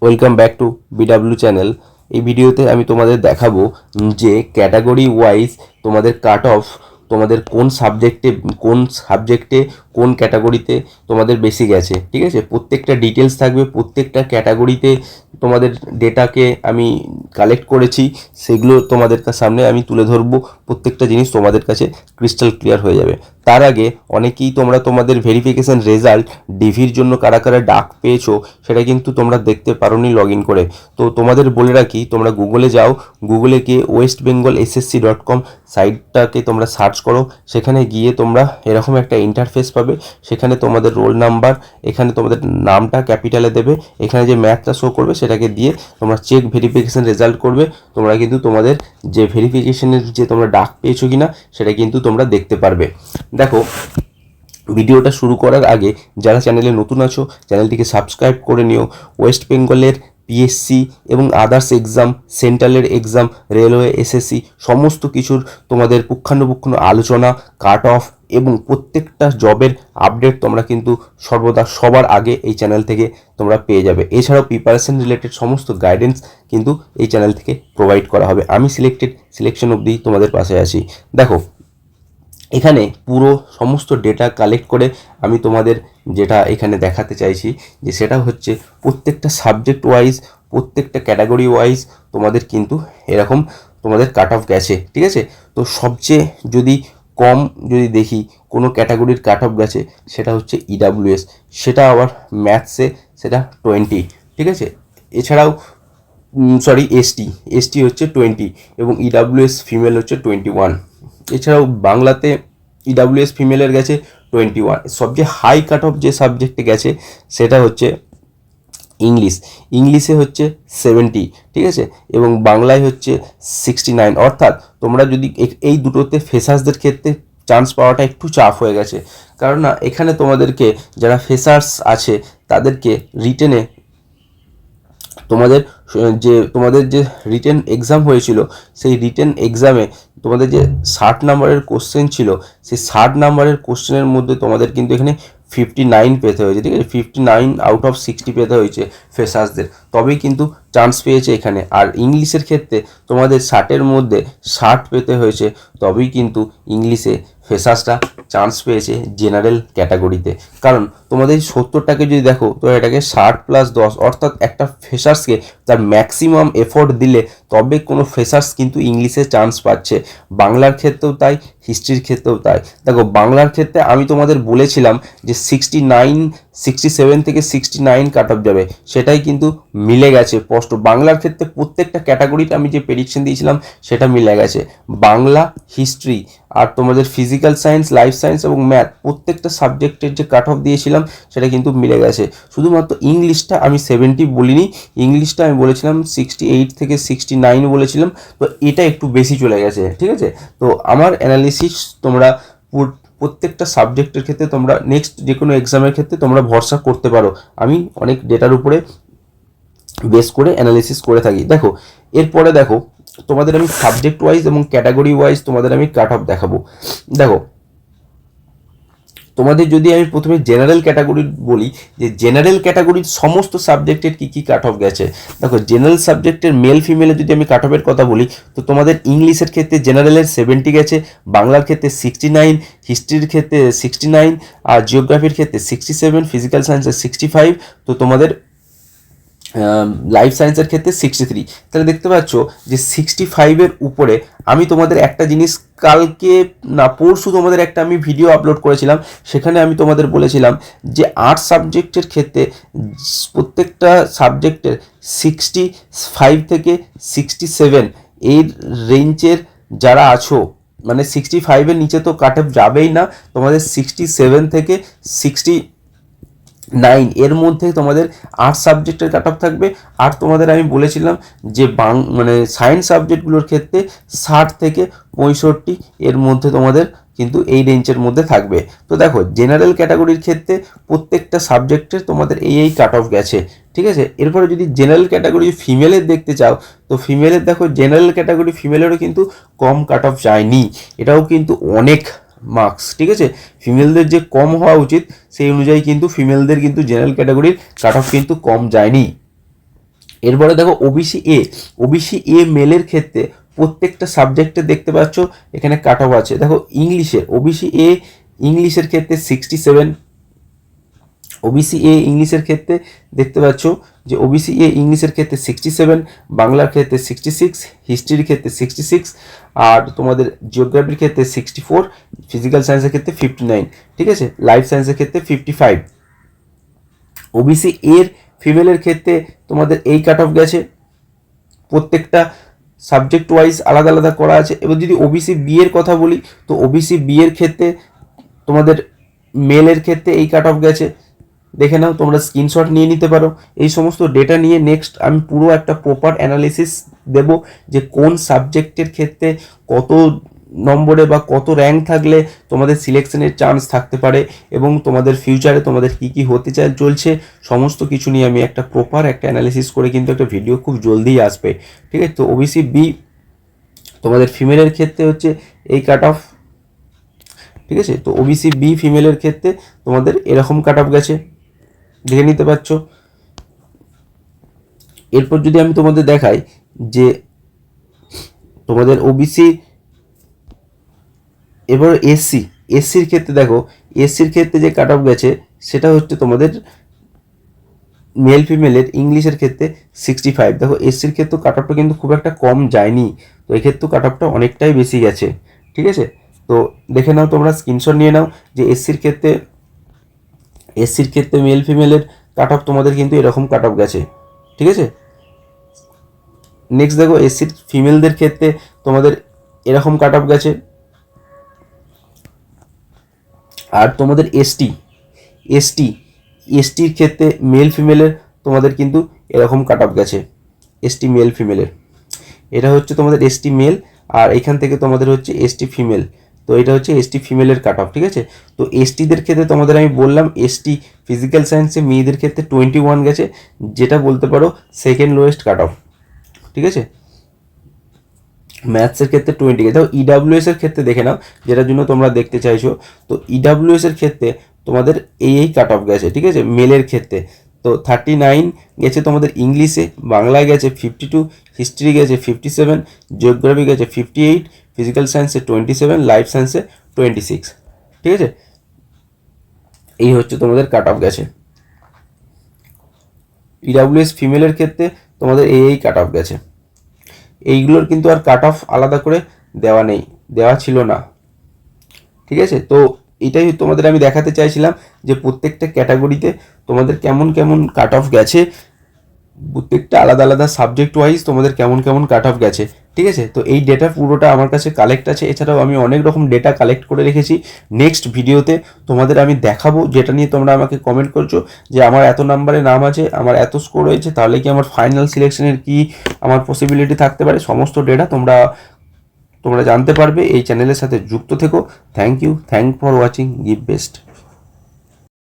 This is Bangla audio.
Welcome back to BW channel. এই ভিডিওতে আমি তোমাদের দেখাবো যে ক্যাটাগরি ওয়াইজ তোমাদের কাট অফ, তোমাদের কোন সাবজেক্টে কোন ক্যাটাগরিতে তোমাদের বেশি গেছে। ঠিক আছে, প্রত্যেকটা ডিটেলস থাকবে, প্রত্যেকটা ক্যাটাগরিতে তোমাদের ডেটাকে আমি কালেক্ট করেছি, সেগুলো তোমাদের সামনে আমি তুলে ধরবো। প্রত্যেকটা জিনিস তোমাদের কাছে ক্রিস্টাল ক্লিয়ার হয়ে যাবে। তার আগে অনেকেই তোমরা তোমাদের ভেরিফিকেশান রেজাল্ট ডিভির জন্য কারা কারা ডাক পেয়েছো সেটা কিন্তু তোমরা দেখতে পারোনি লগ ইন করে। তো তোমাদের বলে রাখি, তোমরা গুগলে যাও, গুগলে গিয়ে westbengalssc.com সাইটটাকে তোমরা সার্চ করো। সেখানে গিয়ে তোমরা এরকম একটা ইন্টারফেস পাবে। সেখানে তোমাদের রোল নাম্বার, এখানে তোমাদের নামটা ক্যাপিটালে দেবে, এখানে যে ম্যাথটা শো করবে সেটাকে দিয়ে তোমরা চেক ভেরিফিকেশান রেজাল্ট করবে। তোমরা কিন্তু তোমাদের যে ভেরিফিকেশনের যে তোমরা ডাক পেয়েছো কিনা সেটা কিন্তু তোমরা দেখতে পারবে। দেখো, ভিডিওটা শুরু করার আগে যারা চ্যানেলে নতুন আছো চ্যানেলটিকে সাবস্ক্রাইব করে নিও। ওয়েস্ট বেঙ্গলের পিএসসি এবং আদার্স এক্সাম, সেন্ট্রালের এক্সাম, রেলওয়ে, এসএসসি সমস্ত কিছুর তোমাদের পুঙ্খানুপুঙ্খ আলোচনা, কাট অফ এবং প্রত্যেকটা জবের আপডেট তোমরা কিন্তু সর্বদা সবার আগে এই চ্যানেল থেকে তোমরা পেয়ে যাবে। এছাড়াও প্রিপারেশন রিলেটেড সমস্ত গাইডেন্স কিন্তু এই চ্যানেল থেকে প্রোভাইড করা হবে। আমি সিলেকশন অবধি তোমাদের পাশে আছি। দেখো, এখানে পুরো সমস্ত ডেটা কালেক্ট করে আমি তোমাদের যেটা এখানে দেখাতে চাইছি যে সেটা হচ্ছে প্রত্যেকটা সাবজেক্ট ওয়াইজ, প্রত্যেকটা ক্যাটাগরি ওয়াইজ তোমাদের কিন্তু এরকম তোমাদের কাট অফ গেছে। ঠিক আছে, তো সবচেয়ে যদি কম যদি দেখি কোনো ক্যাটাগরির কাট অফ গেছে সেটা হচ্ছে ইডাব্লিউএস, সেটা আবার ম্যাথসে সেটা 20। ঠিক আছে, এছাড়াও এসটি হচ্ছে 20 এবং ইডাব্লিউএস ফিমেল হচ্ছে 21। এছাড়াও বাংলাতে ইডাব্লিউএস ফিমেলের গেছে 21। সবচেয়ে হাই কাট অফ যে সাবজেক্টে গেছে সেটা হচ্ছে ইংলিশে হচ্ছে 70। ঠিক আছে, এবং বাংলায় হচ্ছে 69। অর্থাৎ তোমরা যদি এই দুটোতে ফ্রেশার্সদের ক্ষেত্রে চান্স পাওয়াটা একটু চাপ হয়ে গেছে, কারণ না এখানে তোমাদেরকে যারা ফ্রেশার্স আছে তাদেরকে রিটেনে তোমাদের যে রিটেন এক্সাম হয়েছিল সেই রিটেন এক্সামে তোমাদের যে 60 নাম্বারের কোশ্চেন ছিল, সেই 60 নাম্বারের কোশ্চেনের মধ্যে তোমাদের কিন্তু এখানে 59 পেতে হয়েছে। ঠিক আছে, 59 আউট অফ 60 পেতে হয়েছে ফ্রেশার্সদের, তবেই কিন্তু চান্স পেয়েছে এখানে। আর ইংলিশের ক্ষেত্রে তোমাদের 60-এর মধ্যে 60 পেতে হয়েছে, তবেই কিন্তু ইংলিশে ফ্রেশার্সরা চান্স পেয়েছে জেনারেল ক্যাটাগরিতে। কারণ তোমাদের 70টাকে যদি দেখো তো এটাকে 60+10, অর্থাৎ একটা ফ্রেশার্সকে তার ম্যাক্সিমাম এফোর্ট দিলে তবে কোনো ফ্রেশার্স কিন্তু ইংলিশে চান্স পাচ্ছে। বাংলার ক্ষেত্রেও তাই, হিস্ট্রির ক্ষেত্রেও তাই। দেখো, বাংলার ক্ষেত্রে আমি তোমাদের বলেছিলাম যে 67 থেকে 69 কাট অফ যাবে, সেটাই কিন্তু মিলে গেছে স্পষ্ট। বাংলার ক্ষেত্রে প্রত্যেকটা ক্যাটাগরিতে আমি যে প্রেডিকশন দিয়েছিলাম সেটা মিলে গেছে। বাংলা, হিস্ট্রি আর তোমাদের ফিজিক্যাল সায়েন্স, লাইফ সায়েন্স এবং ম্যাথ প্রত্যেকটা সাবজেক্টের যে কাট অফ দিয়েছিলাম সেটা কিন্তু মিলে গেছে। শুধুমাত্র ইংলিশটা আমি 70 বলিনি, ইংলিশটা আমি বলেছিলাম 68 থেকে 69 বলেছিলাম, তো এটা একটু বেশি চলে গেছে। ঠিক আছে, তো আমার অ্যানালিসিস তোমরা প্রত্যেকটা সাবজেক্টের ক্ষেত্রে তোমরা নেক্সট যে কোনো এক্সামের ক্ষেত্রে তোমরা ভরসা করতে পারো। আমি অনেক ডেটার উপরে বেস করে অ্যানালিসিস করে থাকি। দেখো, এরপরে দেখো তোমাদের আমি সাবজেক্ট ওয়াইজ এবং ক্যাটাগরি ওয়াইজ তোমাদের আমি কাট অফ দেখাবো। দেখো, তোমাদের যদি আমি প্রথমে জেনারেল ক্যাটাগরি বলি যে জেনারেল ক্যাটাগরির সমস্ত সাবজেক্টের কী কী কাট অফ গেছে। দেখো, জেনারেল সাবজেক্টের মেল ফিমেলের যদি আমি কাট অফের কথা বলি তো তোমাদের ইংলিশের ক্ষেত্রে জেনারেলের 70 গেছে, বাংলার ক্ষেত্রে 69, হিস্ট্রির ক্ষেত্রে 69 আর জিওগ্রাফির ক্ষেত্রে 67, ফিজিক্যাল সায়েন্সের 65, তো তোমাদের লাইফ সায়েন্সের ক্ষেত্রে 63। তাহলে দেখতে পাচ্ছ যে 65-এর উপরে। আমি তোমাদের একটা জিনিস কালকে না পরশু তোমাদের একটা আমি ভিডিও আপলোড করেছিলাম, সেখানে আমি তোমাদের বলেছিলাম যে আর্টস সাবজেক্টের ক্ষেত্রে প্রত্যেকটা সাবজেক্টের 65 থেকে 67 এই রেঞ্জের যারা আছো, মানে 65-এর নিচে তো কাট অফ যাবেই না, তোমাদের 67 থেকে 69 এর মধ্যে তোমাদের আর্টস সাবজেক্টের কাট অফ থাকবে। আর তোমাদের আমি বলেছিলাম যে মানে সায়েন্স সাবজেক্টগুলোর ক্ষেত্রে 60 থেকে 65 এর মধ্যে তোমাদের কিন্তু এই রেঞ্জের মধ্যে থাকবে। তো দেখো, জেনারেল ক্যাটাগরির ক্ষেত্রে প্রত্যেকটা সাবজেক্টের তোমাদের এই কাট অফ গেছে। ঠিক আছে, এরপরে যদি জেনারেল ক্যাটাগরি ফিমেলের দেখতে চাও তো ফিমেলের দেখো, জেনারেল ক্যাটাগরি ফিমেলেরও কিন্তু কম কাট অফ যায়নি, এটাও কিন্তু অনেক মার্কস। ঠিক আছে, ফিমেলদের যে কম হওয়া উচিত সেই অনুযায়ী কিন্তু ফিমেলদের কিন্তু জেনারেল ক্যাটাগরির কাট অফ কিন্তু কম যায়নি। এরপরে দেখো ওবিসি এ মেলের ক্ষেত্রে প্রত্যেকটা সাবজেক্টে দেখতে পাচ্ছ এখানে কাট অফ আছে। দেখো ইংলিশের ওবিসি এ ইংলিশের ক্ষেত্রে 67, ওবিসি এ ইংলিশের ক্ষেত্রে দেখতে পাচ্ছ যে ওবিসি এ ইংলিশের ক্ষেত্রে 67, বাংলার ক্ষেত্রে 66, হিস্ট্রির ক্ষেত্রে 66, আর তোমাদের জিওগ্রাফির ক্ষেত্রে 64, ফিজিক্যাল সায়েন্সের ক্ষেত্রে 59, ঠিক আছে, লাইফ সায়েন্সের ক্ষেত্রে 55। ওবিসি এর ফিমেলের ক্ষেত্রে তোমাদের এই কাট অফ গেছে, প্রত্যেকটা সাবজেক্ট ওয়াইজ আলাদা আলাদা করা আছে। এবার যদি ওবিসি বি এর কথা বলি, তো ওবিসি বি এর ক্ষেত্রে তোমাদের মেলের ক্ষেত্রে এই কাট অফ গেছে, দেখে নাও, তোমরা স্ক্রিনশট নিয়ে নিতে পারো। এই সমস্ত ডেটা নিয়ে নেক্সট আমি পুরো একটা প্রপার অ্যানালিসিস দেব যে কোন সাবজেক্টের ক্ষেত্রে কত নম্বরে বা কত র্যাঙ্ক থাকলে তোমাদের সিলেকশনের চান্স থাকতে পারে, এবং তোমাদের ফিউচারে তোমাদের কী কী হতে চলছে, সমস্ত কিছু নিয়ে আমি একটা প্রপার একটা অ্যানালিসিস করে কিন্তু একটা ভিডিও খুব জলদিই আসবে, ঠিক আছে। তো ওবিসি বি তোমাদের ফিমেলের ক্ষেত্রে হচ্ছে এই কাট অফ, ঠিক আছে। তো ওবিসি বি ফিমেলের ক্ষেত্রে তোমাদের এরকম কাট অফ গেছে, দেখে নিতে পারছো। এরপর যদি আমি তোমাদের দেখাই যে তোমাদের ওবিসি, এবার এসসির ক্ষেত্রে দেখো, এসসির ক্ষেত্রে যে কাট অফ গেছে সেটা হচ্ছে তোমাদের মেল ফিমেলের ইংলিশের ক্ষেত্রে 65। দেখো এসসির ক্ষেত্রে কাট অফটা কিন্তু খুব একটা কম যায়নি, তো এক্ষেত্রে কাট অফটা অনেকটাই বেশি গেছে, ঠিক আছে। তো দেখে নাও, তোমরা স্ক্রিনশট নিয়ে নাও যে এসসির ক্ষেত্রে মেল ফিমেলের কাট অফ তোমাদের কিন্তু এরকম কাট অফ গেছে, ঠিক আছে। নেক্সট দেখো এসসির ফিমেলদের ক্ষেত্রে তোমাদের এরকম কাট অফ গেছে, আর তোমাদের এসটির ক্ষেত্রে মেল ফিমেলের তোমাদের কিন্তু এরকম কাট অফ গেছে, এসটি মেল ফিমেলের। এটা হচ্ছে তোমাদের এসটি মেল, আর এখান থেকে তোমাদের হচ্ছে এসটি ফিমেল, তো এটা হচ্ছে এসটি ফিমেলের কাট অফ, ঠিক আছে। তো এসটিদের ক্ষেত্রে তোমাদের আমি বললাম এসটি ফিজিক্যাল সায়েন্সে মেয়েদের ক্ষেত্রে 21 গেছে, যেটা বলতে পারো সেকেন্ড লোয়েস্ট কাট অফ, ঠিক আছে। ম্যাথসের ক্ষেত্রে 20 গেছে। দেখো ইডাব্লিউএস এর ক্ষেত্রে দেখে নাও, যেটার জন্য তোমরা দেখতে চাইছো। তো ইডাব্লিউএস এর ক্ষেত্রে তোমাদের এই কাট অফ গেছে, ঠিক আছে, মেলের ক্ষেত্রে। তো 39 গেছে তোমাদের ইংলিশে, বাংলায় গেছে 52, হিস্ট্রি গেছে 57, জিওগ্রাফি গেছে 58, ফিজিক্যাল সায়েন্সে 27, লাইফ সায়েন্সে 26, ঠিক আছে। এই হচ্ছে তোমাদের কাট অফ গেছে। ইডাব্লিউএস ফিমেলের ক্ষেত্রে তোমাদের এই কাট অফ গেছে। এইগুলোর কিন্তু আর কাট অফ আলাদা করে দেওয়া ছিল না, ঠিক আছে। তো এটাই তোমাদের আমি দেখাতে চাইছিলাম যে প্রত্যেকটা ক্যাটাগরিতে তোমাদের কেমন কেমন কাট অফ গেছে, প্রত্যেকটা আলাদা আলাদা সাবজেক্ট ওয়াইজ তোমাদের কেমন কেমন কাট অফ গেছে, ঠিক আছে। তো এই ডেটা পুরোটা আমার কাছে কালেক্ট আছে, এছাড়াও আমি অনেক রকম ডেটা কালেক্ট করে রেখেছি। নেক্সট ভিডিওতে তোমাদের আমি দেখাবো, যেটা নিয়ে তোমরা আমাকে কমেন্ট করছো যে আমার এত নাম্বারে নাম আছে, আমার এত স্কোর হয়েছে, তাহলে কি আমার ফাইনাল সিলেকশনের কি আমার পসিবিলিটি থাকতে পারে, সমস্ত ডেটা তোমরা জানতে পারবে। এই চ্যানেলের সাথে যুক্ত থেকো। Thank you for watching, give best.